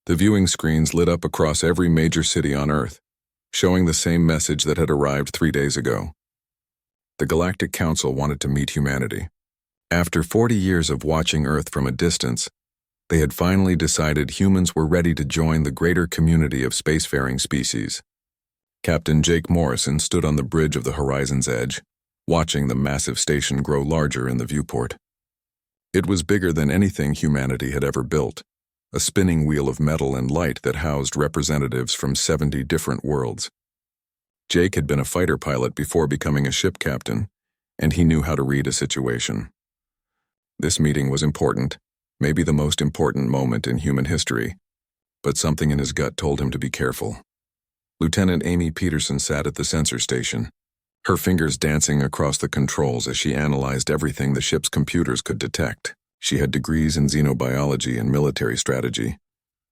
The viewing screens lit up across every major city on Earth, showing the same message that had arrived 3 days ago. The Galactic Council wanted to meet humanity. After 40 years of watching Earth from a distance, they had finally decided humans were ready to join the greater community of spacefaring species. Captain Jake Morrison stood on the bridge of the horizon's edge, watching the massive station grow larger in the viewport. It was bigger than anything humanity had ever built, a spinning wheel of metal and light that housed representatives from 70 different worlds. Jake had been a fighter pilot before becoming a ship captain, and he knew how to read a situation. This meeting was important, maybe the most important moment in human history, but something in his gut told him to be careful. Lieutenant Amy Peterson sat at the sensor station, her fingers dancing across the controls as she analyzed everything the ship's computers could detect. She had degrees in xenobiology and military strategy,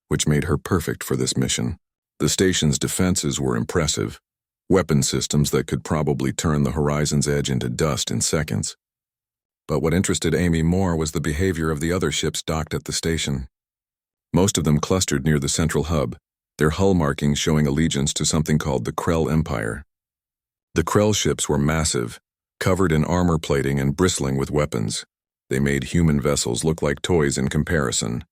which made her perfect for this mission. The station's defenses were impressive, weapon systems that could probably turn the horizon's edge into dust in seconds. But what interested Amy more was the behavior of the other ships docked at the station. Most of them clustered near the central hub, their hull markings showing allegiance to something called the Krell Empire. The Krell ships were massive, covered in armor plating and bristling with weapons. They made human vessels look like toys in comparison.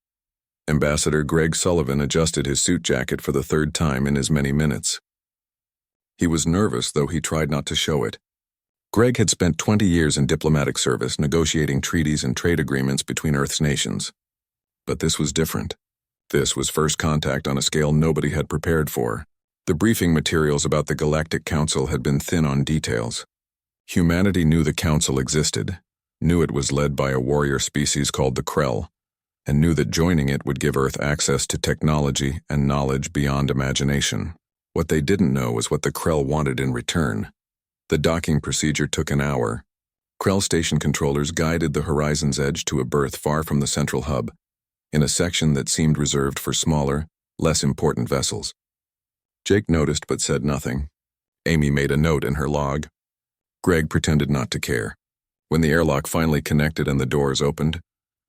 Ambassador Greg Sullivan adjusted his suit jacket for the 3rd time in as many minutes. He was nervous, though he tried not to show it. Greg had spent 20 years in diplomatic service negotiating treaties and trade agreements between Earth's nations. But this was different. This was first contact on a scale nobody had prepared for. The briefing materials about the Galactic Council had been thin on details. Humanity knew the Council existed, knew it was led by a warrior species called the Krell, and knew that joining it would give Earth access to technology and knowledge beyond imagination. What they didn't know was what the Krell wanted in return. The docking procedure took an hour. Krell station controllers guided the horizon's edge to a berth far from the central hub, in a section that seemed reserved for smaller, less important vessels. Jake noticed but said nothing. Amy made a note in her log. Greg pretended not to care. When the airlock finally connected and the doors opened,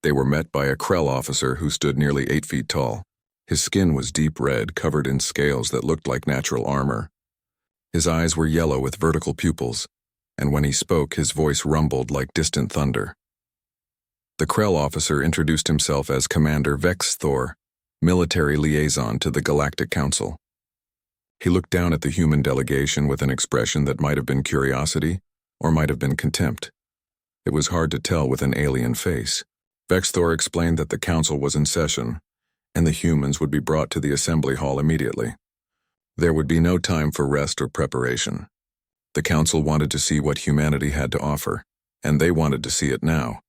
they were met by a Krell officer who stood nearly 8 feet tall. His skin was deep red, covered in scales that looked like natural armor. His eyes were yellow with vertical pupils, and when he spoke, his voice rumbled like distant thunder. The Krell officer introduced himself as Commander Vex Thor, military liaison to the Galactic Council. He looked down at the human delegation with an expression that might have been curiosity or might have been contempt. It was hard to tell with an alien face. Vex Thor explained that the council was in session, and the humans would be brought to the assembly hall immediately. There would be no time for rest or preparation. The council wanted to see what humanity had to offer, and they wanted to see it now.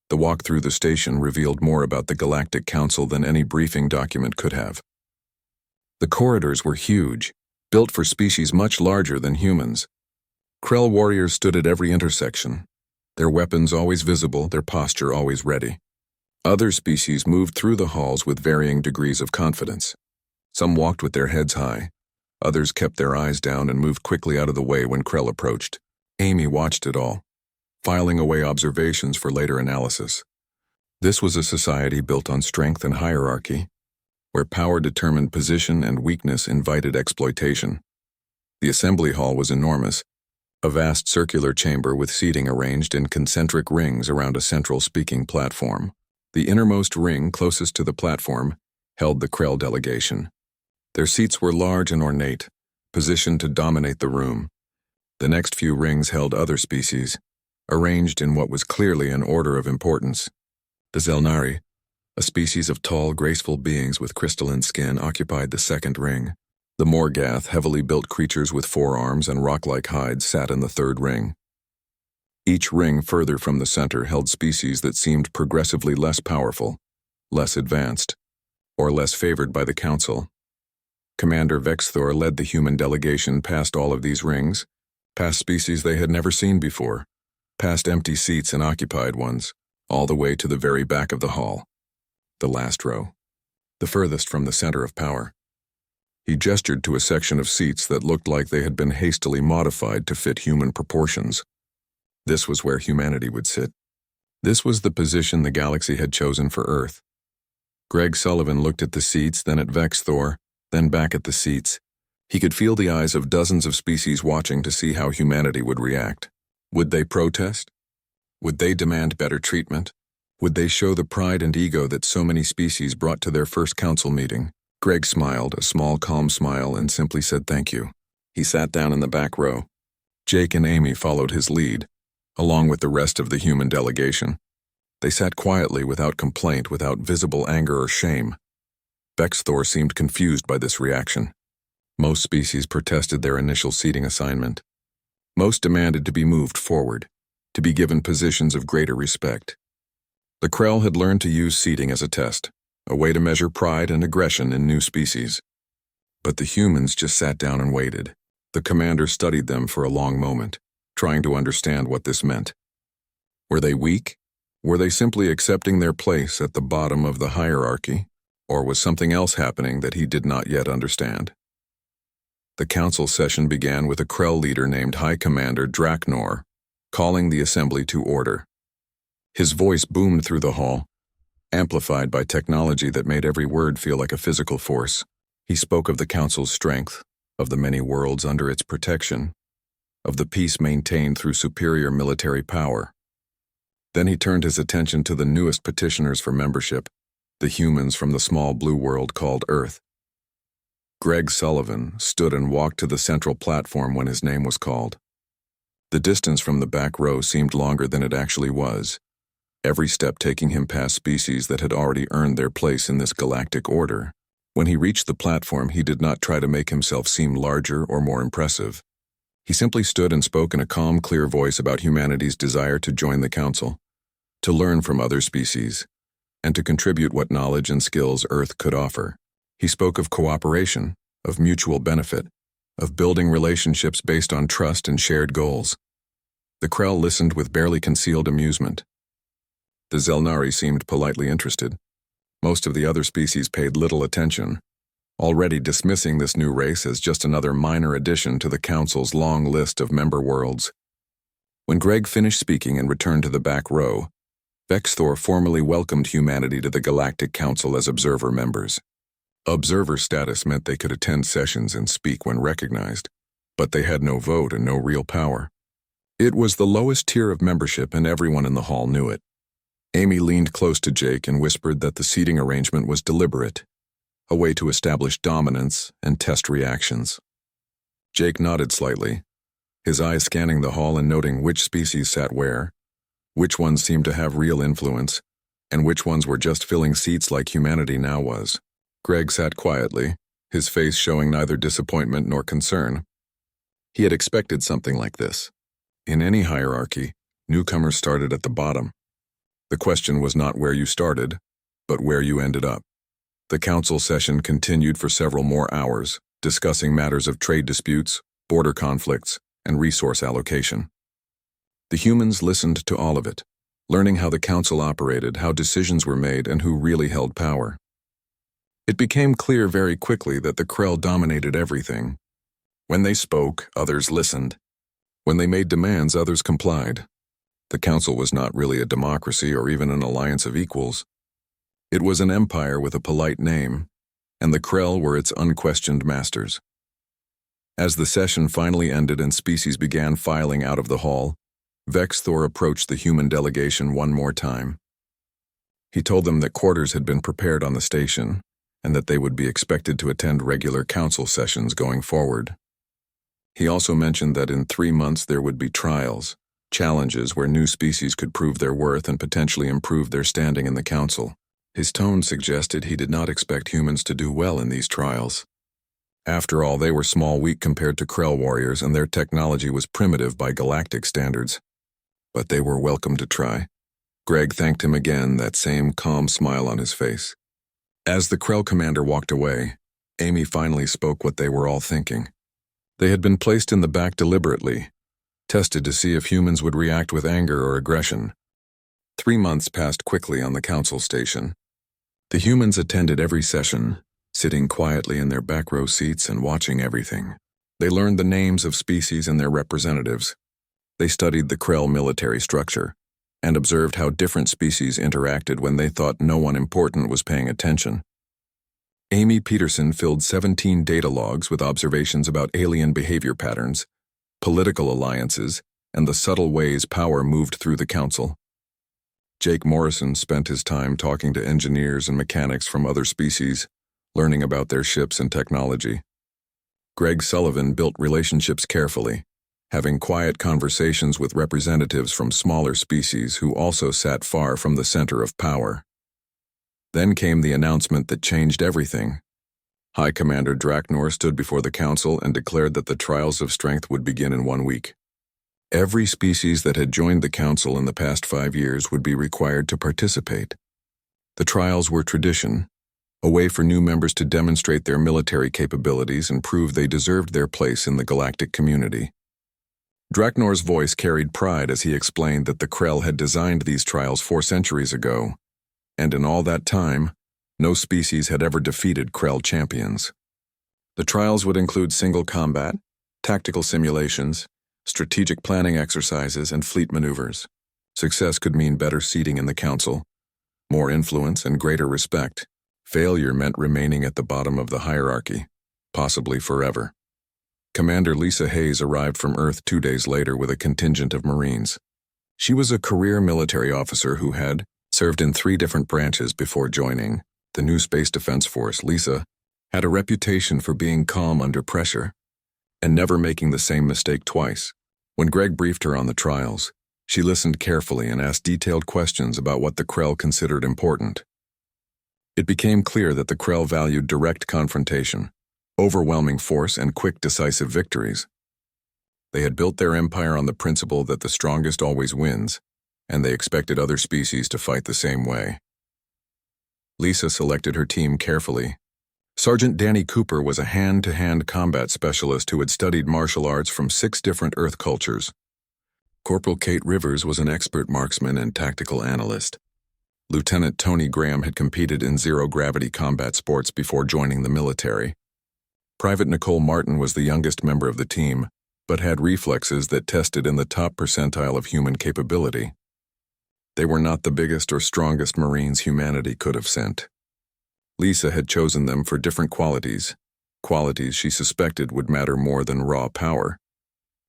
The walk through the station revealed more about the Galactic Council than any briefing document could have. The corridors were huge, built for species much larger than humans. Krell warriors stood at every intersection, their weapons always visible, their posture always ready. Other species moved through the halls with varying degrees of confidence. Some walked with their heads high. Others kept their eyes down and moved quickly out of the way when Krell approached. Amy watched it all, filing away observations for later analysis. This was a society built on strength and hierarchy, where power determined position and weakness invited exploitation. The assembly hall was enormous, a vast circular chamber with seating arranged in concentric rings around a central speaking platform. The innermost ring closest to the platform held the Krell delegation. Their seats were large and ornate, positioned to dominate the room. The next few rings held other species, arranged in what was clearly an order of importance. The Zelnari, a species of tall, graceful beings with crystalline skin, occupied the second ring. The Morgath, heavily built creatures with forearms and rock-like hides, sat in the third ring. Each ring further from the center held species that seemed progressively less powerful, less advanced, or less favored by the Council. Commander Vex Thor led the human delegation past all of these rings, past species they had never seen before, past empty seats and occupied ones, all the way to the very back of the hall. The last row, the furthest from the center of power. He gestured to a section of seats that looked like they had been hastily modified to fit human proportions. This was where humanity would sit. This was the position the galaxy had chosen for Earth. Greg Sullivan looked at the seats, then at Vex Thor, then back at the seats. He could feel the eyes of dozens of species watching to see how humanity would react. Would they protest? Would they demand better treatment? Would they show the pride and ego that so many species brought to their first council meeting? Greg smiled, a small, calm smile, and simply said thank you. He sat down in the back row. Jake and Amy followed his lead, along with the rest of the human delegation. They sat quietly, without complaint, without visible anger or shame. Vex Thor seemed confused by this reaction. Most species protested their initial seating assignment. Most demanded to be moved forward, to be given positions of greater respect. The Krell had learned to use seating as a test, a way to measure pride and aggression in new species. But the humans just sat down and waited. The commander studied them for a long moment, trying to understand what this meant. Were they weak? Were they simply accepting their place at the bottom of the hierarchy? Or was something else happening that he did not yet understand? The council session began with a Krell leader named High Commander Draknor, calling the assembly to order. His voice boomed through the hall, amplified by technology that made every word feel like a physical force. He spoke of the council's strength, of the many worlds under its protection, of the peace maintained through superior military power. Then he turned his attention to the newest petitioners for membership, the humans from the small blue world called Earth. Greg Sullivan stood and walked to the central platform when his name was called. The distance from the back row seemed longer than it actually was, every step taking him past species that had already earned their place in this galactic order. When he reached the platform, he did not try to make himself seem larger or more impressive. He simply stood and spoke in a calm, clear voice about humanity's desire to join the council, to learn from other species, and to contribute what knowledge and skills Earth could offer. He spoke of cooperation, of mutual benefit, of building relationships based on trust and shared goals. The Krell listened with barely concealed amusement. The Zelnari seemed politely interested. Most of the other species paid little attention, already dismissing this new race as just another minor addition to the council's long list of member worlds. When Greg finished speaking and returned to the back row, Vex Thor formally welcomed humanity to the Galactic Council as observer members. Observer status meant they could attend sessions and speak when recognized, but they had no vote and no real power. It was the lowest tier of membership, and everyone in the hall knew it. Amy leaned close to Jake and whispered that the seating arrangement was deliberate, a way to establish dominance and test reactions. Jake nodded slightly, his eyes scanning the hall and noting which species sat where, which ones seemed to have real influence, and which ones were just filling seats like humanity now was. Greg sat quietly, his face showing neither disappointment nor concern. He had expected something like this. In any hierarchy, newcomers started at the bottom. The question was not where you started, but where you ended up. The council session continued for several more hours, discussing matters of trade disputes, border conflicts, and resource allocation. The humans listened to all of it, learning how the council operated, how decisions were made, and who really held power. It became clear very quickly that the Krell dominated everything. When they spoke, others listened. When they made demands, others complied. The council was not really a democracy or even an alliance of equals. It was an empire with a polite name, and the Krell were its unquestioned masters. As the session finally ended and species began filing out of the hall, Vex Thor approached the human delegation one more time. He told them that quarters had been prepared on the station, and that they would be expected to attend regular council sessions going forward. He also mentioned that in 3 months there would be trials, challenges where new species could prove their worth and potentially improve their standing in the council. His tone suggested he did not expect humans to do well in these trials. After all, they were small, weak compared to Krell warriors, and their technology was primitive by galactic standards. But they were welcome to try. Greg thanked him again, that same calm smile on his face. As the Krell commander walked away, Amy finally spoke what they were all thinking. They had been placed in the back deliberately, tested to see if humans would react with anger or aggression. 3 months passed quickly on the council station. The humans attended every session, sitting quietly in their back row seats and watching everything. They learned the names of species and their representatives. They studied the Krell military structure, and observed how different species interacted when they thought no one important was paying attention. Amy Peterson filled 17 data logs with observations about alien behavior patterns, political alliances, and the subtle ways power moved through the council. Jake Morrison spent his time talking to engineers and mechanics from other species, learning about their ships and technology. Greg Sullivan built relationships carefully, having quiet conversations with representatives from smaller species who also sat far from the center of power. Then came the announcement that changed everything. High Commander Draknor stood before the council and declared that the trials of strength would begin in 1 week. Every species that had joined the council in the past 5 years would be required to participate. The trials were tradition, a way for new members to demonstrate their military capabilities and prove they deserved their place in the galactic community. Draknor's voice carried pride as he explained that the Krell had designed these trials 4 centuries ago, and in all that time, no species had ever defeated Krell champions. The trials would include single combat, tactical simulations, strategic planning exercises, and fleet maneuvers. Success could mean better seating in the council, more influence, and greater respect. Failure meant remaining at the bottom of the hierarchy, possibly forever. Commander Lisa Hayes arrived from Earth 2 days later with a contingent of Marines. She was a career military officer who had served in 3 different branches before joining the new Space Defense Force. Lisa had a reputation for being calm under pressure and never making the same mistake twice. When Greg briefed her on the trials, she listened carefully and asked detailed questions about what the Krell considered important. It became clear that the Krell valued direct confrontation, overwhelming force, and quick, decisive victories. They had built their empire on the principle that the strongest always wins, and they expected other species to fight the same way. Lisa selected her team carefully. Sergeant Danny Cooper was a hand-to-hand combat specialist who had studied martial arts from 6 different Earth cultures. Corporal Kate Rivers was an expert marksman and tactical analyst. Lieutenant Tony Graham had competed in zero-gravity combat sports before joining the military. Private Nicole Martin was the youngest member of the team, but had reflexes that tested in the top percentile of human capability. They were not the biggest or strongest Marines humanity could have sent. Lisa had chosen them for different qualities she suspected would matter more than raw power.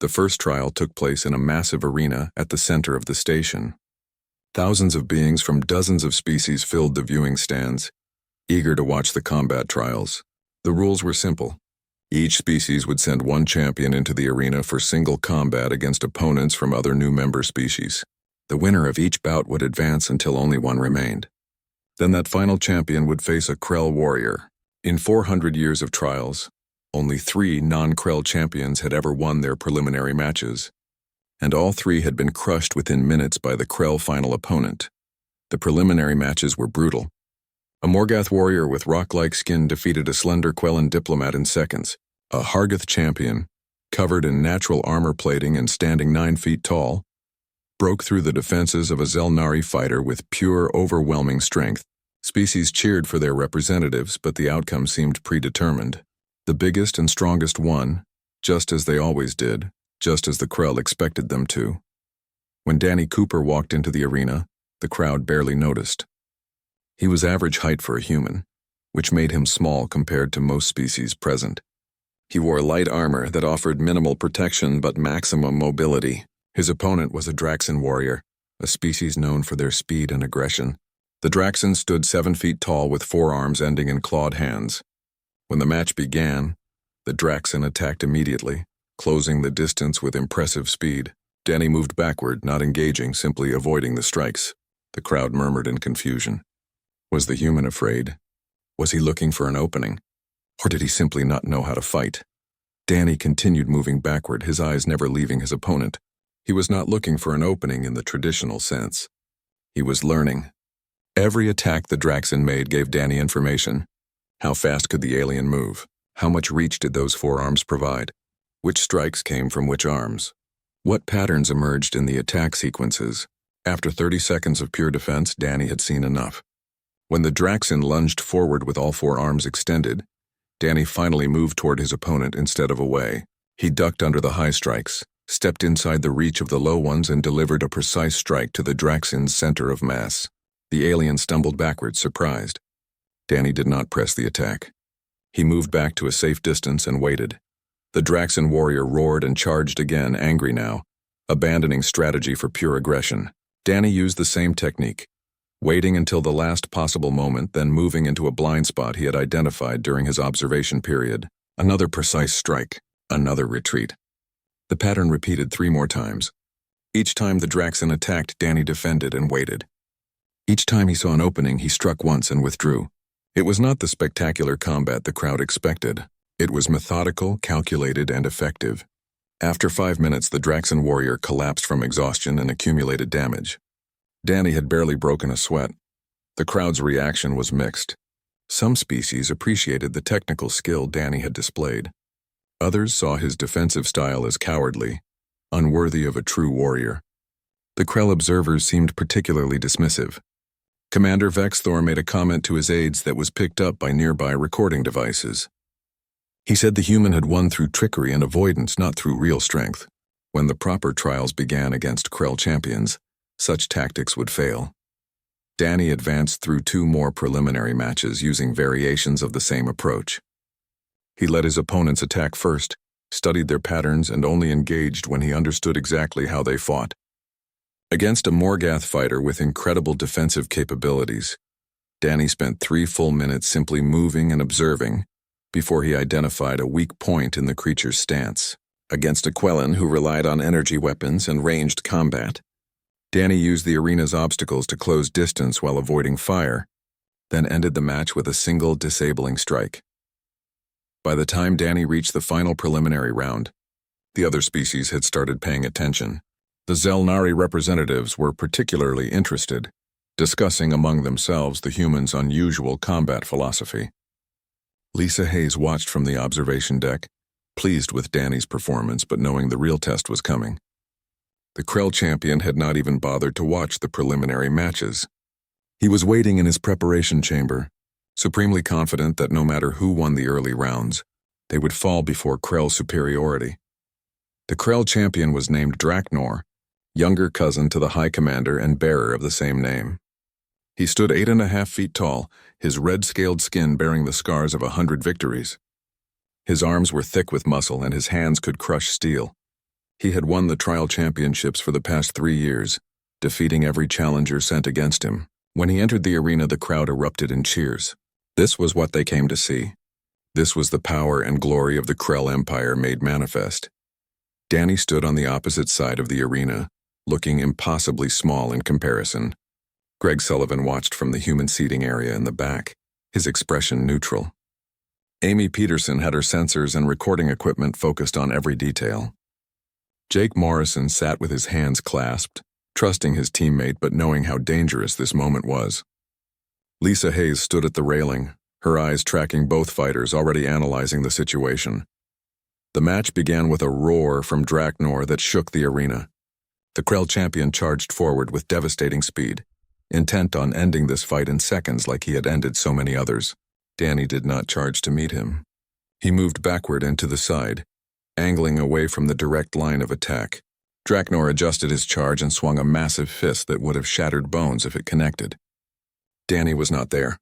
The first trial took place in a massive arena at the center of the station. Thousands of beings from dozens of species filled the viewing stands, eager to watch the combat trials. The rules were simple. Each species would send 1 champion into the arena for single combat against opponents from other new member species. The winner of each bout would advance until only 1 remained. Then that final champion would face a Krell warrior. In 400 years of trials, only 3 non-Krell champions had ever won their preliminary matches, and all 3 had been crushed within minutes by the Krell final opponent. The preliminary matches were brutal. A Morgath warrior with rock-like skin defeated a slender Quellan diplomat in seconds. A Hargath champion, covered in natural armor plating and standing 9 feet tall, broke through the defenses of a Zelnari fighter with pure, overwhelming strength. Species cheered for their representatives, but the outcome seemed predetermined. The biggest and strongest won, just as they always did, just as the Krell expected them to. When Danny Cooper walked into the arena, the crowd barely noticed. He was average height for a human, which made him small compared to most species present. He wore light armor that offered minimal protection but maximum mobility. His opponent was a Draxan warrior, a species known for their speed and aggression. The Draxan stood 7 feet tall with 4 arms ending in clawed hands. When the match began, the Draxan attacked immediately, closing the distance with impressive speed. Danny moved backward, not engaging, simply avoiding the strikes. The crowd murmured in confusion. Was the human afraid? Was he looking for an opening? Or did he simply not know how to fight? Danny continued moving backward, his eyes never leaving his opponent. He was not looking for an opening in the traditional sense. He was learning. Every attack the Draxan made gave Danny information. How fast could the alien move? How much reach did those 4 arms provide? Which strikes came from which arms? What patterns emerged in the attack sequences? After 30 seconds of pure defense, Danny had seen enough. When the Draxan lunged forward with all 4 arms extended, Danny finally moved toward his opponent instead of away. He ducked under the high strikes, stepped inside the reach of the low ones and delivered a precise strike to the Draxin's center of mass. The alien stumbled backwards, surprised. Danny did not press the attack. He moved back to a safe distance and waited. The Draxin warrior roared and charged again, angry now, abandoning strategy for pure aggression. Danny used the same technique, waiting until the last possible moment, then moving into a blind spot he had identified during his observation period. Another precise strike, another retreat. The pattern repeated 3 more times. Each time the Draxin attacked, Danny defended and waited. Each time he saw an opening, he struck once and withdrew. It was not the spectacular combat the crowd expected. It was methodical, calculated, and effective. After 5 minutes, the Draxin warrior collapsed from exhaustion and accumulated damage. Danny had barely broken a sweat. The crowd's reaction was mixed. Some species appreciated the technical skill Danny had displayed. Others saw his defensive style as cowardly, unworthy of a true warrior. The Krell observers seemed particularly dismissive. Commander Vexthor made a comment to his aides that was picked up by nearby recording devices. He said the human had won through trickery and avoidance, not through real strength. When the proper trials began against Krell champions, such tactics would fail. Danny advanced through 2 more preliminary matches using variations of the same approach. He let his opponents attack first, studied their patterns, and only engaged when he understood exactly how they fought. Against a Morgath fighter with incredible defensive capabilities, Danny spent 3 full minutes simply moving and observing before he identified a weak point in the creature's stance. Against a Quellan who relied on energy weapons and ranged combat, Danny used the arena's obstacles to close distance while avoiding fire, then ended the match with a single disabling strike. By the time Danny reached the final preliminary round, the other species had started paying attention. The Zelnari representatives were particularly interested, discussing among themselves the humans' unusual combat philosophy. Lisa Hayes watched from the observation deck, pleased with Danny's performance but knowing the real test was coming. The Krell champion had not even bothered to watch the preliminary matches. He was waiting in his preparation chamber, supremely confident that no matter who won the early rounds, they would fall before Krell superiority. The Krell champion was named Draknor, younger cousin to the High Commander and bearer of the same name. He stood 8.5 feet tall, his red-scaled skin bearing the scars of 100 victories. His arms were thick with muscle and his hands could crush steel. He had won the trial championships for the past 3 years, defeating every challenger sent against him. When he entered the arena, the crowd erupted in cheers. This was what they came to see. This was the power and glory of the Krell Empire made manifest. Danny stood on the opposite side of the arena, looking impossibly small in comparison. Greg Sullivan watched from the human seating area in the back, his expression neutral. Amy Peterson had her sensors and recording equipment focused on every detail. Jake Morrison sat with his hands clasped, trusting his teammate but knowing how dangerous this moment was. Lisa Hayes stood at the railing, her eyes tracking both fighters, already analyzing the situation. The match began with a roar from Draknor that shook the arena. The Krell champion charged forward with devastating speed, intent on ending this fight in seconds like he had ended so many others. Danny did not charge to meet him. He moved backward and to the side, angling away from the direct line of attack. Draknor adjusted his charge and swung a massive fist that would have shattered bones if it connected. Danny was not there.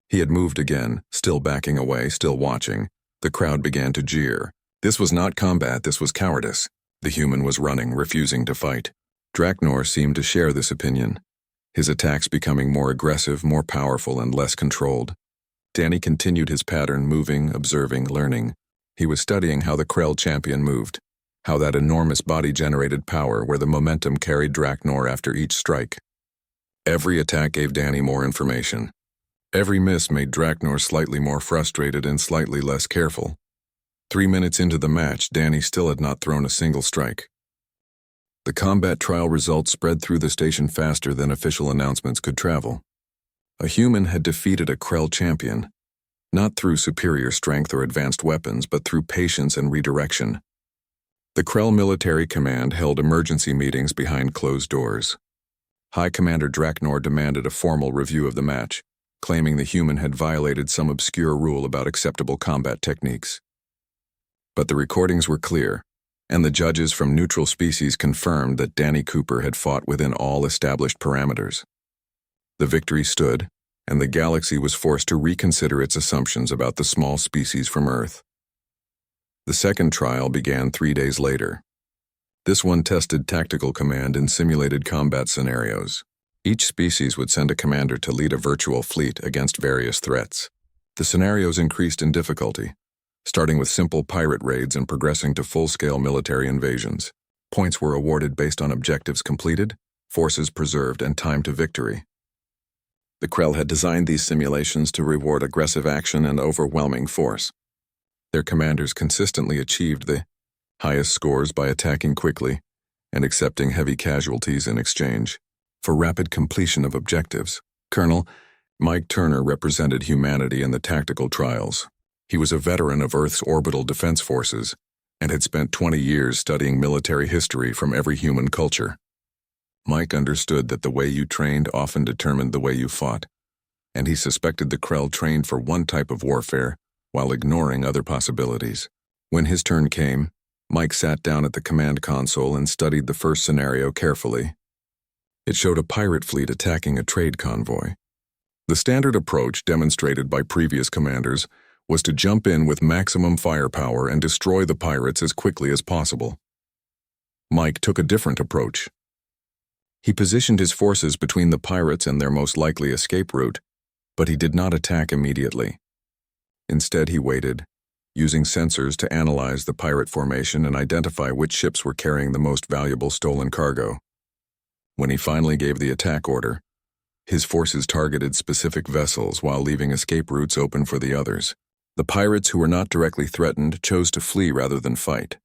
He had moved again, still backing away, still watching. The crowd began to jeer. This was not combat, this was cowardice. The human was running, refusing to fight. Draknor seemed to share this opinion, his attacks becoming more aggressive, more powerful, and less controlled. Danny continued his pattern, moving, observing, learning. He was studying how the Krell champion moved, how that enormous body generated power where the momentum carried Draknor after each strike. Every attack gave Danny more information. Every miss made Draknor slightly more frustrated and slightly less careful. 3 minutes into the match, Danny still had not thrown a single strike. The combat trial results spread through the station faster than official announcements could travel. A human had defeated a Krell champion, not through superior strength or advanced weapons, but through patience and redirection. The Krell military command held emergency meetings behind closed doors. High Commander Draknor demanded a formal review of the match, claiming the human had violated some obscure rule about acceptable combat techniques. But the recordings were clear. and the judges from neutral species confirmed that Danny Cooper had fought within all established parameters. The victory stood, and the galaxy was forced to reconsider its assumptions about the small species from Earth. The second trial began 3 days later. This one tested tactical command in simulated combat scenarios. Each species would send a commander to lead a virtual fleet against various threats. The scenarios increased in difficulty, starting with simple pirate raids and progressing to full-scale military invasions. Points were awarded based on objectives completed, forces preserved, and time to victory. The Krell had designed these simulations to reward aggressive action and overwhelming force. Their commanders consistently achieved the highest scores by attacking quickly and accepting heavy casualties in exchange for rapid completion of objectives. Colonel Mike Turner represented humanity in the tactical trials. He was a veteran of Earth's orbital defense forces and had spent 20 years studying military history from every human culture. Mike understood that the way you trained often determined the way you fought, and he suspected the Krell trained for one type of warfare while ignoring other possibilities. When his turn came, Mike sat down at the command console and studied the first scenario carefully. It showed a pirate fleet attacking a trade convoy. The standard approach demonstrated by previous commanders was to jump in with maximum firepower and destroy the pirates as quickly as possible. Mike took a different approach. He positioned his forces between the pirates and their most likely escape route, but he did not attack immediately. Instead, he waited, using sensors to analyze the pirate formation and identify which ships were carrying the most valuable stolen cargo. When he finally gave the attack order, his forces targeted specific vessels while leaving escape routes open for the others. The pirates who were not directly threatened chose to flee rather than fight.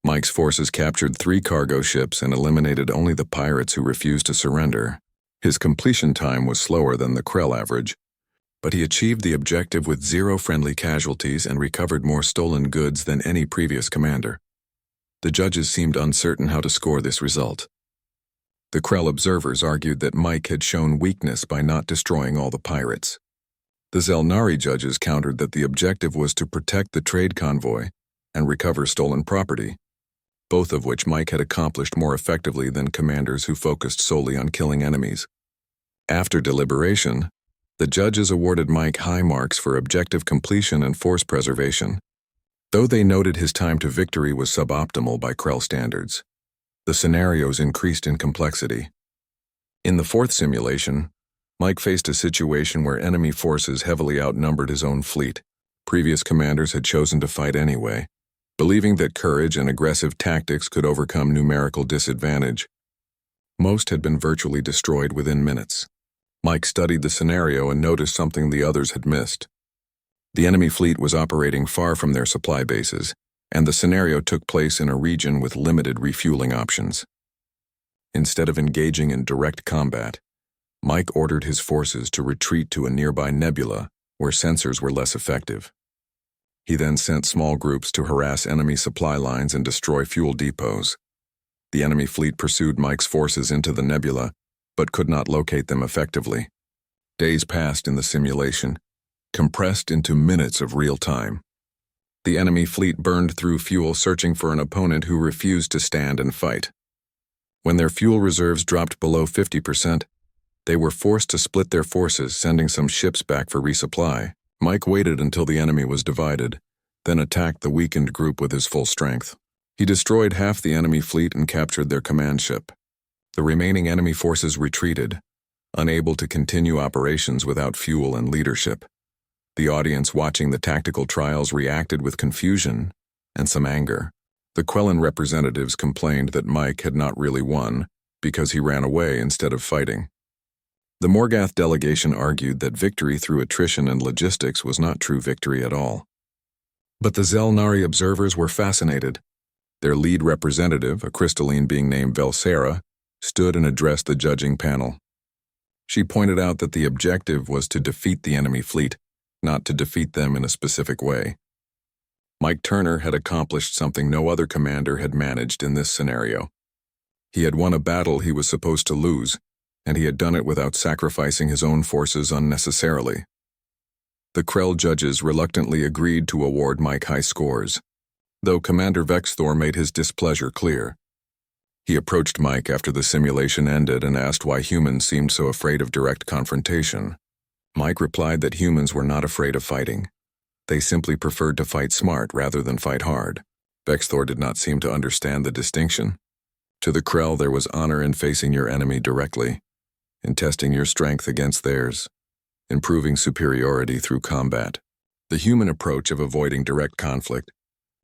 Mike's forces captured 3 cargo ships and eliminated only the pirates who refused to surrender. His completion time was slower than the Krell average, but he achieved the objective with 0 friendly casualties and recovered more stolen goods than any previous commander. The judges seemed uncertain how to score this result. The Krell observers argued that Mike had shown weakness by not destroying all the pirates. The Zelnari judges countered that the objective was to protect the trade convoy and recover stolen property, both of which Mike had accomplished more effectively than commanders who focused solely on killing enemies. After deliberation, the judges awarded Mike high marks for objective completion and force preservation, though they noted his time to victory was suboptimal by Krell standards. The scenarios increased in complexity. In the 4th simulation, Mike faced a situation where enemy forces heavily outnumbered his own fleet. Previous commanders had chosen to fight anyway, believing that courage and aggressive tactics could overcome numerical disadvantage. Most had been virtually destroyed within minutes. Mike studied the scenario and noticed something the others had missed. The enemy fleet was operating far from their supply bases, and the scenario took place in a region with limited refueling options. Instead of engaging in direct combat, Mike ordered his forces to retreat to a nearby nebula where sensors were less effective. He then sent small groups to harass enemy supply lines and destroy fuel depots. The enemy fleet pursued Mike's forces into the nebula, but could not locate them effectively. Days passed in the simulation, compressed into minutes of real time. The enemy fleet burned through fuel searching for an opponent who refused to stand and fight. When their fuel reserves dropped below 50%, they were forced to split their forces, sending some ships back for resupply. Mike waited until the enemy was divided, then attacked the weakened group with his full strength. He destroyed half the enemy fleet and captured their command ship. The remaining enemy forces retreated, unable to continue operations without fuel and leadership. The audience watching the tactical trials reacted with confusion and some anger. The Quellan representatives complained that Mike had not really won because he ran away instead of fighting. The Morgath delegation argued that victory through attrition and logistics was not true victory at all. But the Zelnari observers were fascinated. Their lead representative, a crystalline being named Velsera, stood and addressed the judging panel. She pointed out that the objective was to defeat the enemy fleet, not to defeat them in a specific way. Mike Turner had accomplished something no other commander had managed in this scenario. He had won a battle he was supposed to lose, and he had done it without sacrificing his own forces unnecessarily. The Krell judges reluctantly agreed to award Mike high scores. though Commander Vexthor made his displeasure clear. He approached Mike after the simulation ended and asked why humans seemed so afraid of direct confrontation. Mike replied that humans were not afraid of fighting. They simply preferred to fight smart rather than fight hard. Vexthor did not seem to understand the distinction. To the Krell, there was honor in facing your enemy directly, in testing your strength against theirs, in proving superiority through combat. The human approach of avoiding direct conflict,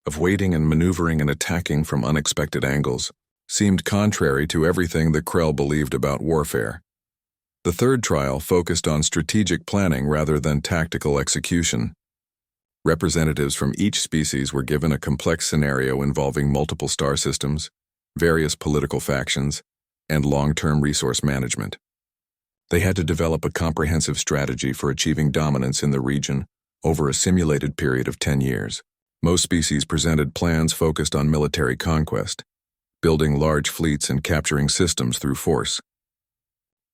of waiting and maneuvering and attacking from unexpected angles, seemed contrary to everything the Krell believed about warfare. The third trial focused on strategic planning rather than tactical execution. Representatives from each species were given a complex scenario involving multiple star systems, various political factions, and long-term resource management. They had to develop a comprehensive strategy for achieving dominance in the region over a simulated period of 10 years. Most species presented plans focused on military conquest, building large fleets and capturing systems through force.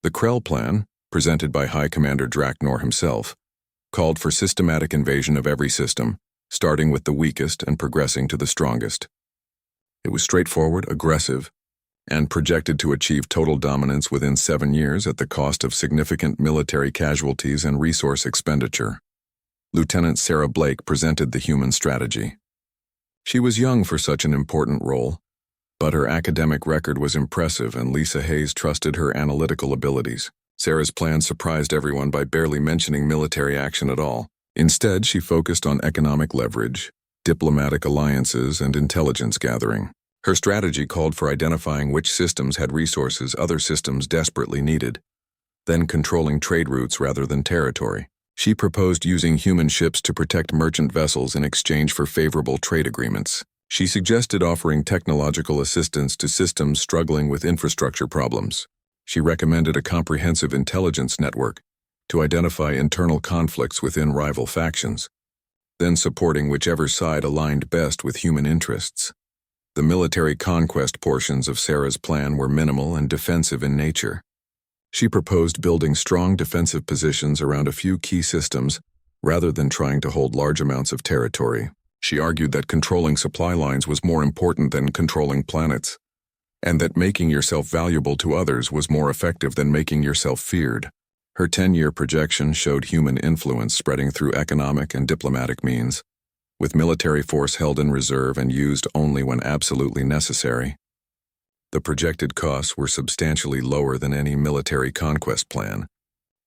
The Krell plan, presented by High Commander Draknor himself, called for systematic invasion of every system, starting with the weakest and progressing to the strongest. It was straightforward, aggressive, and projected to achieve total dominance within 7 years at the cost of significant military casualties and resource expenditure. Lieutenant Sarah Blake presented the human strategy. She was young for such an important role, but her academic record was impressive and Lisa Hayes trusted her analytical abilities. Sarah's plan surprised everyone by barely mentioning military action at all. Instead, she focused on economic leverage, diplomatic alliances, and intelligence gathering. Her strategy called for identifying which systems had resources other systems desperately needed, then controlling trade routes rather than territory. She proposed using human ships to protect merchant vessels in exchange for favorable trade agreements. She suggested offering technological assistance to systems struggling with infrastructure problems. She recommended a comprehensive intelligence network to identify internal conflicts within rival factions, then supporting whichever side aligned best with human interests. The military conquest portions of Sarah's plan were minimal and defensive in nature. She proposed building strong defensive positions around a few key systems rather than trying to hold large amounts of territory. She argued that controlling supply lines was more important than controlling planets, and that making yourself valuable to others was more effective than making yourself feared. Her 10-year projection showed human influence spreading through economic and diplomatic means, with military force held in reserve and used only when absolutely necessary. The projected costs were substantially lower than any military conquest plan,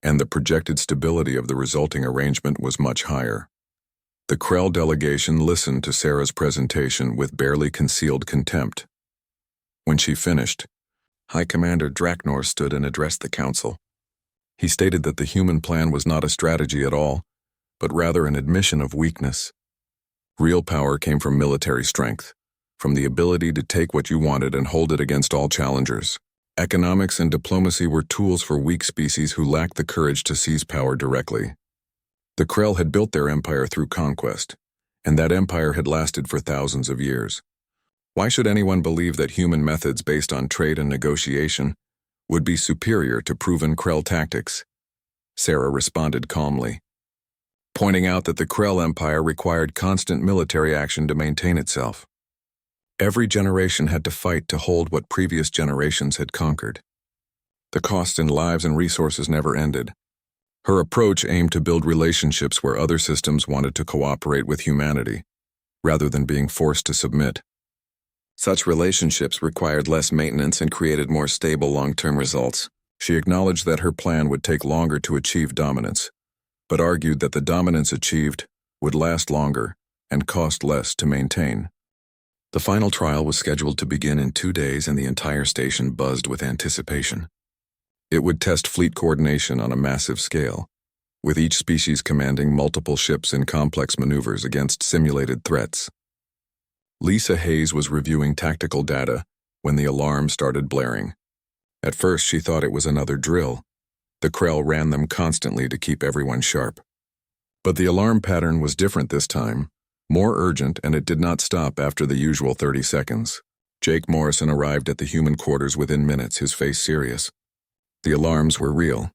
and the projected stability of the resulting arrangement was much higher. The Krell delegation listened to Sarah's presentation with barely concealed contempt. When she finished, High Commander Draknor stood and addressed the council. He stated that the human plan was not a strategy at all, but rather an admission of weakness. Real power came from military strength, from the ability to take what you wanted and hold it against all challengers. Economics and diplomacy were tools for weak species who lacked the courage to seize power directly. The Krell had built their empire through conquest, and that empire had lasted for thousands of years. Why should anyone believe that human methods based on trade and negotiation would be superior to proven Krell tactics? Sarah responded calmly, pointing out that the Krell Empire required constant military action to maintain itself. Every generation had to fight to hold what previous generations had conquered. The cost in lives and resources never ended. Her approach aimed to build relationships where other systems wanted to cooperate with humanity, rather than being forced to submit. Such relationships required less maintenance and created more stable long-term results. She acknowledged that her plan would take longer to achieve dominance, but argued that the dominance achieved would last longer and cost less to maintain. The final trial was scheduled to begin in 2 days and the entire station buzzed with anticipation. It would test fleet coordination on a massive scale, with each species commanding multiple ships in complex maneuvers against simulated threats. Lisa Hayes was reviewing tactical data when the alarm started blaring. At first, she thought it was another drill. The Krell ran them constantly to keep everyone sharp. But the alarm pattern was different this time, more urgent, and it did not stop after the usual 30 seconds. Jake Morrison arrived at the human quarters within minutes, his face serious. The alarms were real.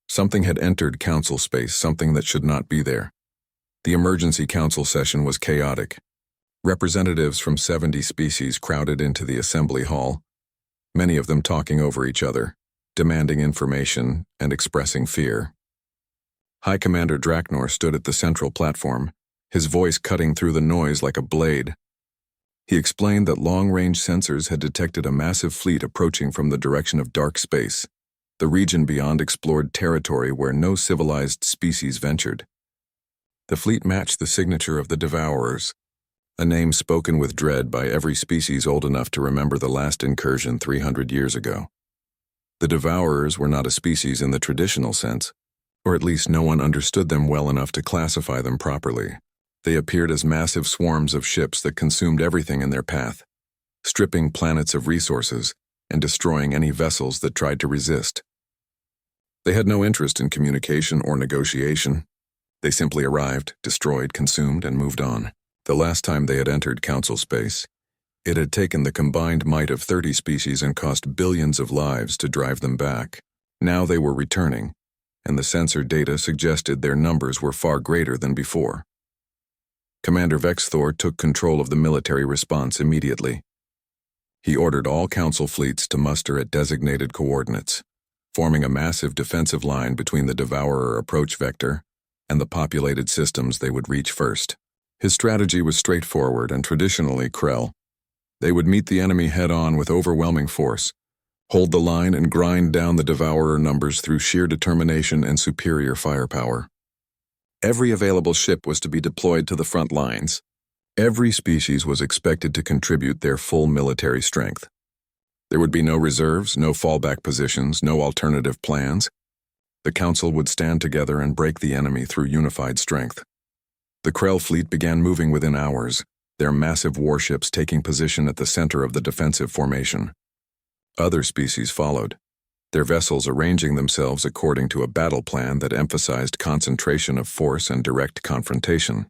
Something had entered council space, something that should not be there. The emergency council session was chaotic. Representatives from 70 species crowded into the assembly hall, many of them talking over each other, demanding information and expressing fear. High Commander Draknor stood at the central platform, his voice cutting through the noise like a blade. He explained that long-range sensors had detected a massive fleet approaching from the direction of dark space, the region beyond explored territory where no civilized species ventured. The fleet matched the signature of the Devourers, a name spoken with dread by every species old enough to remember the last incursion 300 years ago. The Devourers were not a species in the traditional sense, or at least no one understood them well enough to classify them properly. They appeared as massive swarms of ships that consumed everything in their path, stripping planets of resources and destroying any vessels that tried to resist. They had no interest in communication or negotiation. They simply arrived, destroyed, consumed, and moved on. The last time they had entered Council space, it had taken the combined might of 30 species and cost billions of lives to drive them back. Now they were returning, and the sensor data suggested their numbers were far greater than before. Commander Vexthor took control of the military response immediately. He ordered all Council fleets to muster at designated coordinates, forming a massive defensive line between the Devourer approach vector and the populated systems they would reach first. His strategy was straightforward and traditionally Krell. They would meet the enemy head-on with overwhelming force, hold the line and grind down the Devourer numbers through sheer determination and superior firepower. Every available ship was to be deployed to the front lines. Every species was expected to contribute their full military strength. There would be no reserves, no fallback positions, no alternative plans. The Council would stand together and break the enemy through unified strength. The Krell fleet began moving within hours, their massive warships taking position at the center of the defensive formation. Other species followed, their vessels arranging themselves according to a battle plan that emphasized concentration of force and direct confrontation.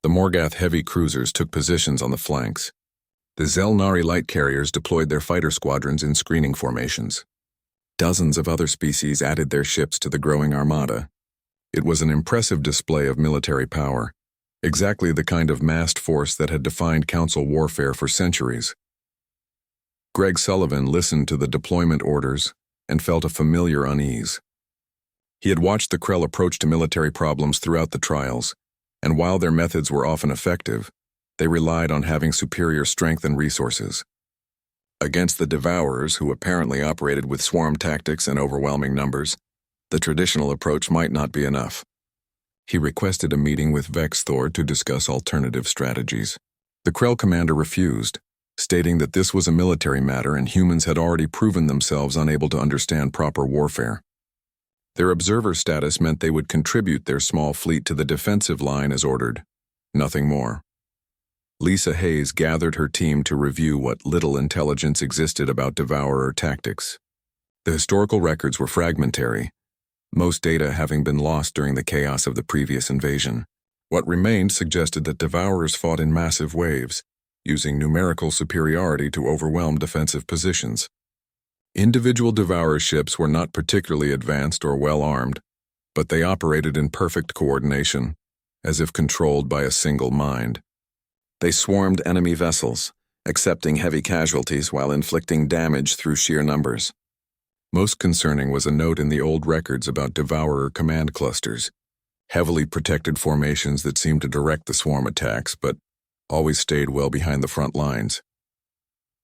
The Morgath heavy cruisers took positions on the flanks. The Zelnari light carriers deployed their fighter squadrons in screening formations. Dozens of other species added their ships to the growing armada. It was an impressive display of military power, exactly the kind of massed force that had defined Council warfare for centuries. Greg Sullivan listened to the deployment orders and felt a familiar unease. He had watched the Krell approach to military problems throughout the trials, and while their methods were often effective, they relied on having superior strength and resources. Against the Devourers, who apparently operated with swarm tactics and overwhelming numbers, the traditional approach might not be enough. He requested a meeting with Vexthor to discuss alternative strategies. The Krell commander refused, stating that this was a military matter and humans had already proven themselves unable to understand proper warfare. Their observer status meant they would contribute their small fleet to the defensive line as ordered, nothing more. Lisa Hayes gathered her team to review what little intelligence existed about Devourer tactics. The historical records were fragmentary, most data having been lost during the chaos of the previous invasion. What remained suggested that Devourers fought in massive waves, using numerical superiority to overwhelm defensive positions. Individual Devourer ships were not particularly advanced or well-armed, but they operated in perfect coordination, as if controlled by a single mind. They swarmed enemy vessels, accepting heavy casualties while inflicting damage through sheer numbers. Most concerning was a note in the old records about Devourer command clusters, heavily protected formations that seemed to direct the swarm attacks, but always stayed well behind the front lines.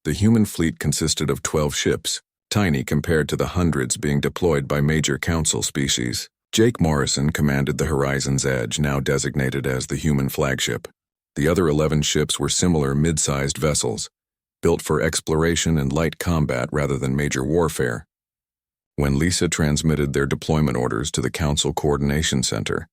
The human fleet consisted of 12 ships, tiny compared to the hundreds being deployed by major Council species. Jake Morrison commanded the Horizon's Edge, now designated as the human flagship. The other 11 ships were similar mid-sized vessels, built for exploration and light combat rather than major warfare. When Lisa transmitted their deployment orders to the Council Coordination Center,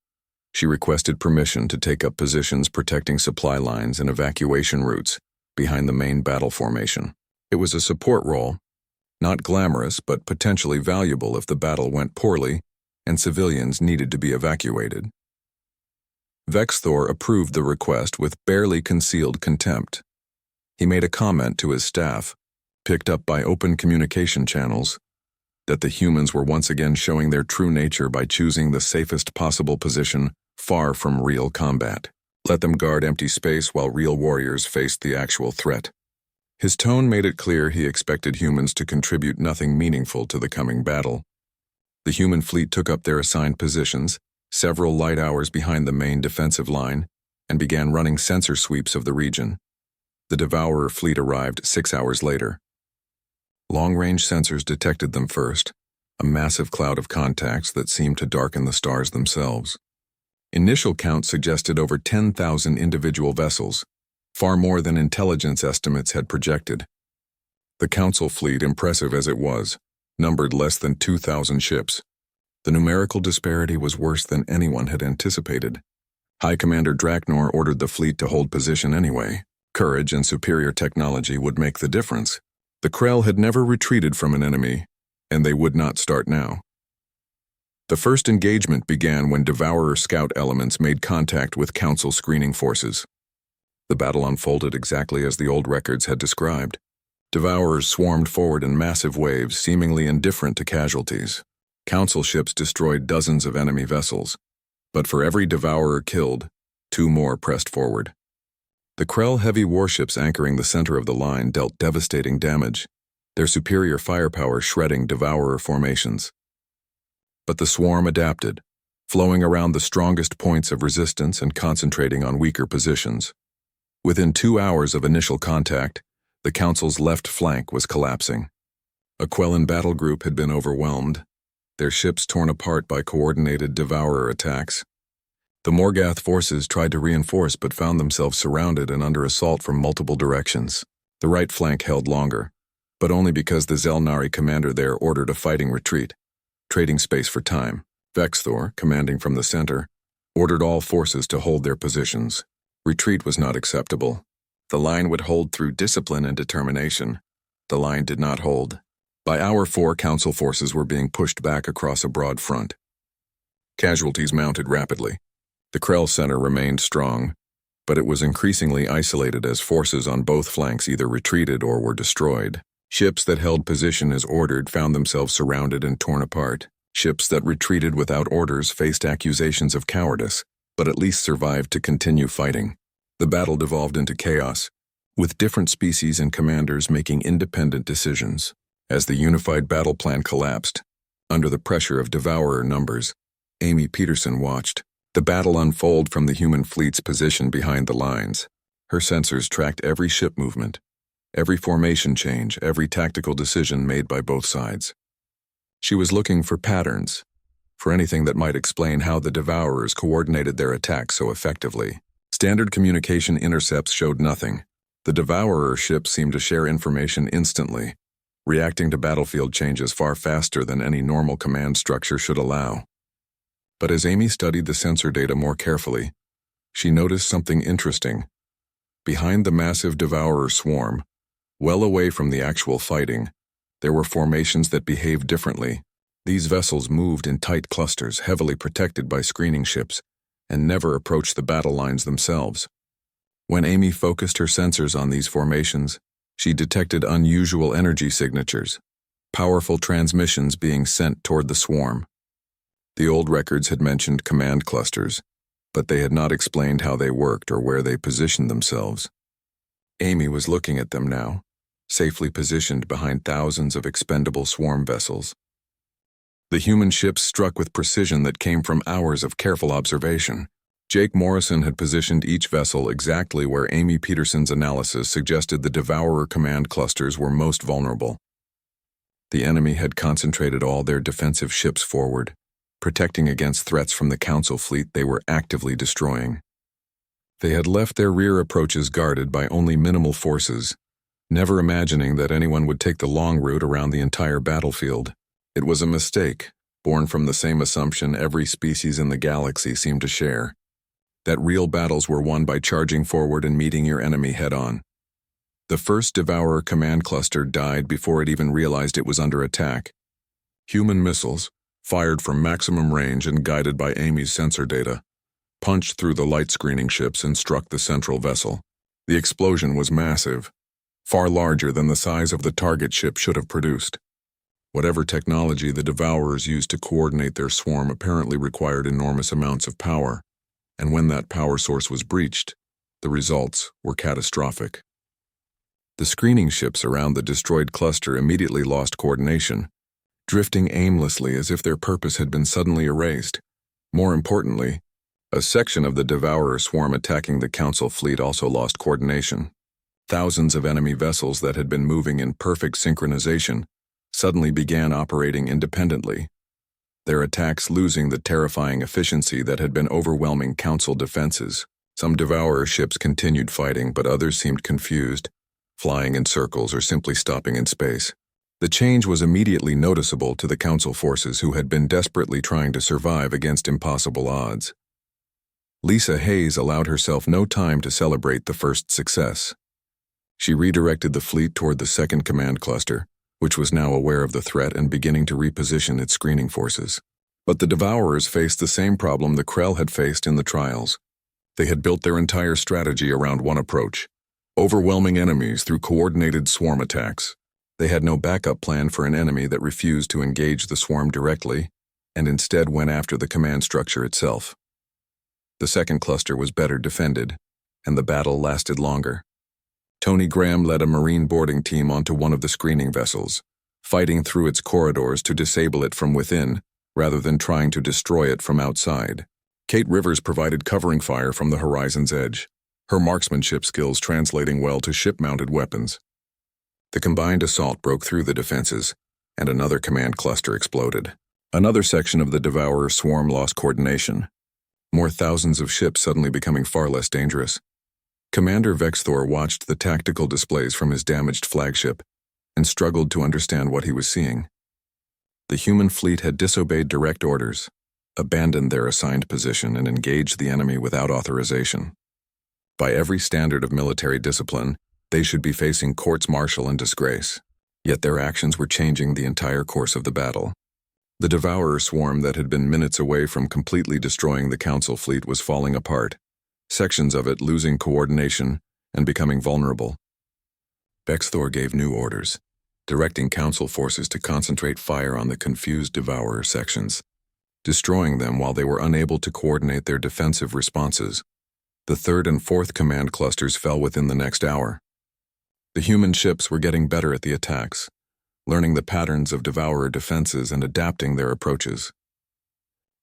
she requested permission to take up positions protecting supply lines and evacuation routes behind the main battle formation. It was a support role, not glamorous but potentially valuable if the battle went poorly and civilians needed to be evacuated. Vexthor approved the request with barely concealed contempt. He made a comment to his staff, picked up by open communication channels, that the humans were once again showing their true nature by choosing the safest possible position far from real combat. Let them guard empty space while real warriors faced the actual threat. His tone made it clear he expected humans to contribute nothing meaningful to the coming battle. The human fleet took up their assigned positions, several light hours behind the main defensive line, and began running sensor sweeps of the region. The Devourer fleet arrived 6 hours later. Long-range sensors detected them first, a massive cloud of contacts that seemed to darken the stars themselves. Initial counts suggested over 10,000 individual vessels, far more than intelligence estimates had projected. The Council fleet, impressive as it was, numbered less than 2,000 ships. The numerical disparity was worse than anyone had anticipated. High Commander Draknor ordered the fleet to hold position anyway. Courage and superior technology would make the difference. The Krell had never retreated from an enemy, and they would not start now. The first engagement began when Devourer scout elements made contact with Council screening forces. The battle unfolded exactly as the old records had described. Devourers swarmed forward in massive waves, seemingly indifferent to casualties. Council ships destroyed dozens of enemy vessels, but for every Devourer killed, 2 more pressed forward. The Krell heavy warships anchoring the center of the line dealt devastating damage, their superior firepower shredding Devourer formations. But the swarm adapted, flowing around the strongest points of resistance and concentrating on weaker positions. Within 2 hours of initial contact, the Council's left flank was collapsing. A Quellan battle group had been overwhelmed, their ships torn apart by coordinated Devourer attacks. The Morgath forces tried to reinforce but found themselves surrounded and under assault from multiple directions. The right flank held longer, but only because the Zelnari commander there ordered a fighting retreat, trading space for time. Vexthor, commanding from the center, ordered all forces to hold their positions. Retreat was not acceptable. The line would hold through discipline and determination. The line did not hold. By hour 4, Council forces were being pushed back across a broad front. Casualties mounted rapidly. The Krell center remained strong, but it was increasingly isolated as forces on both flanks either retreated or were destroyed. Ships that held position as ordered found themselves surrounded and torn apart. Ships that retreated without orders faced accusations of cowardice, but at least survived to continue fighting. The battle devolved into chaos, with different species and commanders making independent decisions. As the unified battle plan collapsed, under the pressure of Devourer numbers, Amy Peterson watched the battle unfold from the human fleet's position behind the lines. Her sensors tracked every ship movement, every formation change, every tactical decision made by both sides. She was looking for patterns, for anything that might explain how the Devourers coordinated their attacks so effectively. Standard communication intercepts showed nothing. The Devourer ships seemed to share information instantly, reacting to battlefield changes far faster than any normal command structure should allow. But as Amy studied the sensor data more carefully, she noticed something interesting. Behind the massive Devourer swarm, well away from the actual fighting, there were formations that behaved differently. These vessels moved in tight clusters, heavily protected by screening ships, and never approached the battle lines themselves. When Amy focused her sensors on these formations, she detected unusual energy signatures, powerful transmissions being sent toward the swarm. The old records had mentioned command clusters, but they had not explained how they worked or where they positioned themselves. Amy was looking at them now, safely positioned behind thousands of expendable swarm vessels. The human ships struck with precision that came from hours of careful observation. Jake Morrison had positioned each vessel exactly where Amy Peterson's analysis suggested the Devourer command clusters were most vulnerable. The enemy had concentrated all their defensive ships forward, protecting against threats from the Council fleet they were actively destroying. They had left their rear approaches guarded by only minimal forces, never imagining that anyone would take the long route around the entire battlefield. It was a mistake, born from the same assumption every species in the galaxy seemed to share, that real battles were won by charging forward and meeting your enemy head-on. The first Devourer command cluster died before it even realized it was under attack. Human missiles, fired from maximum range and guided by Amy's sensor data, punched through the light screening ships and struck the central vessel. The explosion was massive, far larger than the size of the target ship should have produced. Whatever technology the Devourers used to coordinate their swarm apparently required enormous amounts of power. and when that power source was breached, the results were catastrophic. The screening ships around the destroyed cluster immediately lost coordination, drifting aimlessly as if their purpose had been suddenly erased. More importantly, a section of the Devourer swarm attacking the Council fleet also lost coordination. Thousands of enemy vessels that had been moving in perfect synchronization suddenly began operating independently, their attacks losing the terrifying efficiency that had been overwhelming Council defenses. Some Devourer ships continued fighting, but others seemed confused, flying in circles or simply stopping in space. The change was immediately noticeable to the Council forces who had been desperately trying to survive against impossible odds. Lisa Hayes allowed herself no time to celebrate the first success. She redirected the fleet toward the second command cluster, which was now aware of the threat and beginning to reposition its screening forces. But the Devourers faced the same problem the Krell had faced in the trials. They had built their entire strategy around one approach: overwhelming enemies through coordinated swarm attacks. They had no backup plan for an enemy that refused to engage the swarm directly, and instead went after the command structure itself. The second cluster was better defended, and the battle lasted longer. Tony Graham led a Marine boarding team onto one of the screening vessels, fighting through its corridors to disable it from within, rather than trying to destroy it from outside. Kate Rivers provided covering fire from the horizon's edge, her marksmanship skills translating well to ship-mounted weapons. The combined assault broke through the defenses, and another command cluster exploded. Another section of the Devourer swarm lost coordination, more thousands of ships suddenly becoming far less dangerous. Commander Vexthor watched the tactical displays from his damaged flagship and struggled to understand what he was seeing. The human fleet had disobeyed direct orders, abandoned their assigned position, and engaged the enemy without authorization. By every standard of military discipline, they should be facing courts-martial and disgrace. Yet their actions were changing the entire course of the battle. The Devourer swarm that had been minutes away from completely destroying the Council fleet was falling apart, sections of it losing coordination and becoming vulnerable. Vexthor gave new orders, directing Council forces to concentrate fire on the confused Devourer sections, destroying them while they were unable to coordinate their defensive responses. The third and fourth command clusters fell within the next hour. The human ships were getting better at the attacks, learning the patterns of Devourer defenses and adapting their approaches.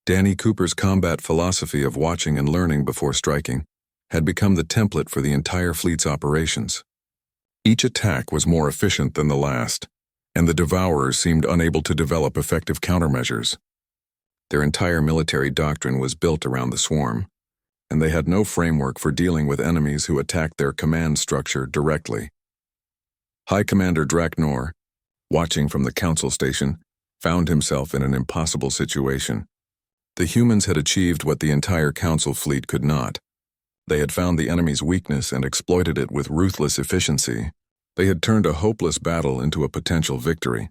Danny Cooper's combat philosophy of watching and learning before striking had become the template for the entire fleet's operations. Each attack was more efficient than the last, and the Devourers seemed unable to develop effective countermeasures. Their entire military doctrine was built around the swarm, and they had no framework for dealing with enemies who attacked their command structure directly. High Commander Draknor, watching from the Council station, found himself in an impossible situation. The humans had achieved what the entire Council fleet could not. They had found the enemy's weakness and exploited it with ruthless efficiency. They had turned a hopeless battle into a potential victory.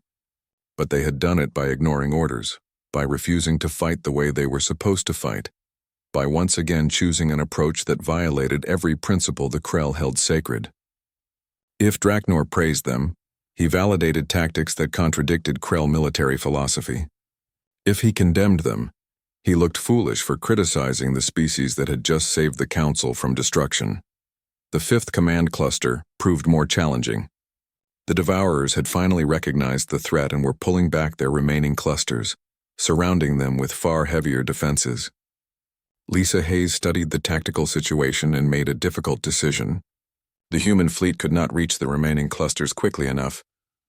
But they had done it by ignoring orders, by refusing to fight the way they were supposed to fight, by once again choosing an approach that violated every principle the Krell held sacred. If Draknor praised them, he validated tactics that contradicted Krell military philosophy. If he condemned them, he looked foolish for criticizing the species that had just saved the Council from destruction. The fifth command cluster proved more challenging. The Devourers had finally recognized the threat and were pulling back their remaining clusters, surrounding them with far heavier defenses. Lisa Hayes studied the tactical situation and made a difficult decision. The human fleet could not reach the remaining clusters quickly enough,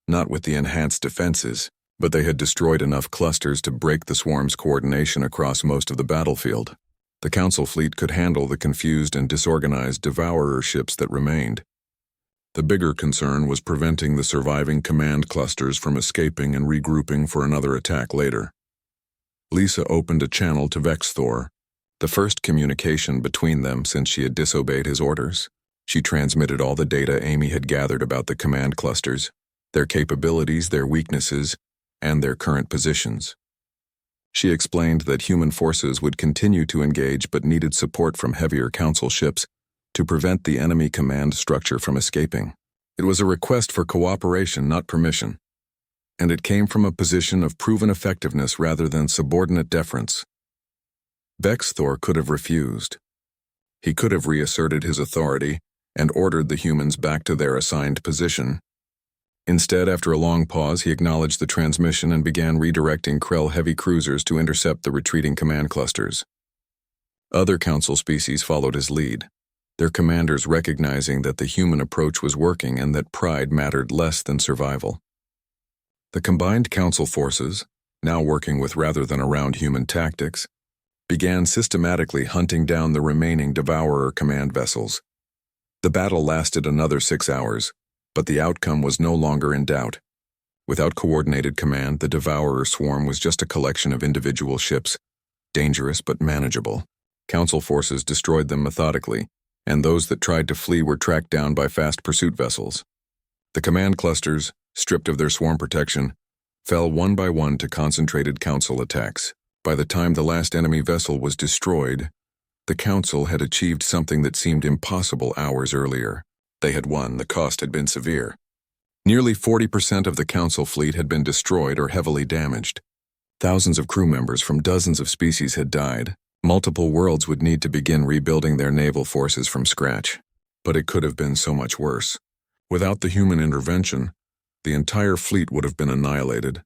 not with the enhanced defenses, but they had destroyed enough clusters to break the swarm's coordination across most of the battlefield. The Council fleet could handle the confused and disorganized Devourer ships that remained. The bigger concern was preventing the surviving command clusters from escaping and regrouping for another attack later. Lisa opened a channel to Vexthor, the first communication between them since she had disobeyed his orders. She transmitted all the data Amy had gathered about the command clusters, their capabilities, their weaknesses, and their current positions. She explained that human forces would continue to engage but needed support from heavier Council ships to prevent the enemy command structure from escaping. It was a request for cooperation, not permission, and it came from a position of proven effectiveness rather than subordinate deference. Vexthor could have refused. He could have reasserted his authority and ordered the humans back to their assigned position. Instead, after a long pause, he acknowledged the transmission and began redirecting Krell heavy cruisers to intercept the retreating command clusters. Other Council species followed his lead, their commanders recognizing that the human approach was working and that pride mattered less than survival. The combined Council forces, now working with rather than around human tactics, began systematically hunting down the remaining Devourer command vessels. The battle lasted another 6 hours, but the outcome was no longer in doubt. Without coordinated command, the Devourer swarm was just a collection of individual ships, dangerous but manageable. Council forces destroyed them methodically, and those that tried to flee were tracked down by fast pursuit vessels. The command clusters, stripped of their swarm protection, fell one by one to concentrated Council attacks. By the time the last enemy vessel was destroyed, the Council had achieved something that seemed impossible hours earlier. They had won. The cost had been severe. Nearly 40% of the Council fleet had been destroyed or heavily damaged. Thousands of crew members from dozens of species had died. Multiple worlds would need to begin rebuilding their naval forces from scratch. But it could have been so much worse. Without the human intervention, the entire fleet would have been annihilated,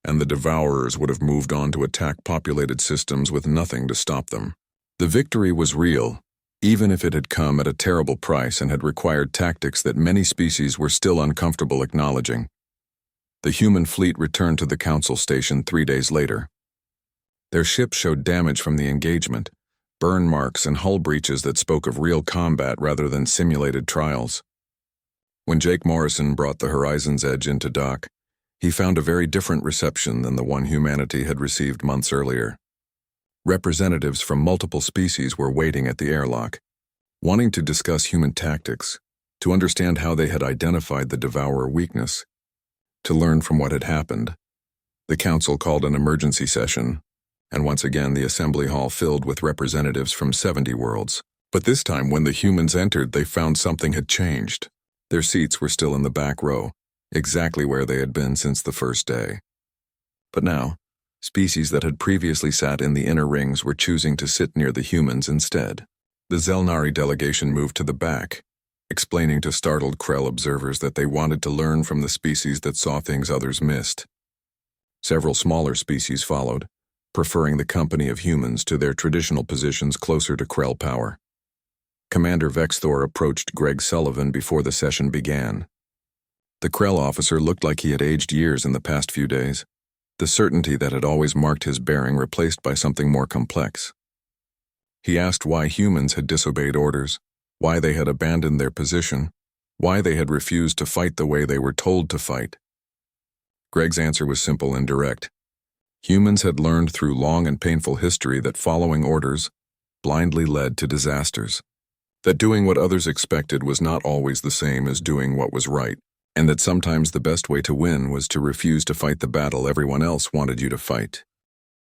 and the Devourers would have moved on to attack populated systems with nothing to stop them. The victory was real, even if it had come at a terrible price and had required tactics that many species were still uncomfortable acknowledging. The human fleet returned to the Council station 3 days later. Their ship showed damage from the engagement, burn marks and hull breaches that spoke of real combat rather than simulated trials. When Jake Morrison brought the Horizon's Edge into dock, he found a very different reception than the one humanity had received months earlier. Representatives from multiple species were waiting at the airlock, wanting to discuss human tactics, to understand how they had identified the Devourer weakness, to learn from what had happened. The Council called an emergency session, and once again the assembly hall filled with representatives from 70 worlds. But this time, when the humans entered, they found something had changed. Their seats were still in the back row, exactly where they had been since the first day. But now, species that had previously sat in the inner rings were choosing to sit near the humans instead. The Zelnari delegation moved to the back, explaining to startled Krell observers that they wanted to learn from the species that saw things others missed. Several smaller species followed, preferring the company of humans to their traditional positions closer to Krell power. Commander Vexthor approached Greg Sullivan before the session began. The Krell officer looked like he had aged years in the past few days, the certainty that had always marked his bearing replaced by something more complex. He asked why humans had disobeyed orders, why they had abandoned their position, why they had refused to fight the way they were told to fight. Greg's answer was simple and direct. Humans had learned through long and painful history that following orders blindly led to disasters, that doing what others expected was not always the same as doing what was right, and that sometimes the best way to win was to refuse to fight the battle everyone else wanted you to fight.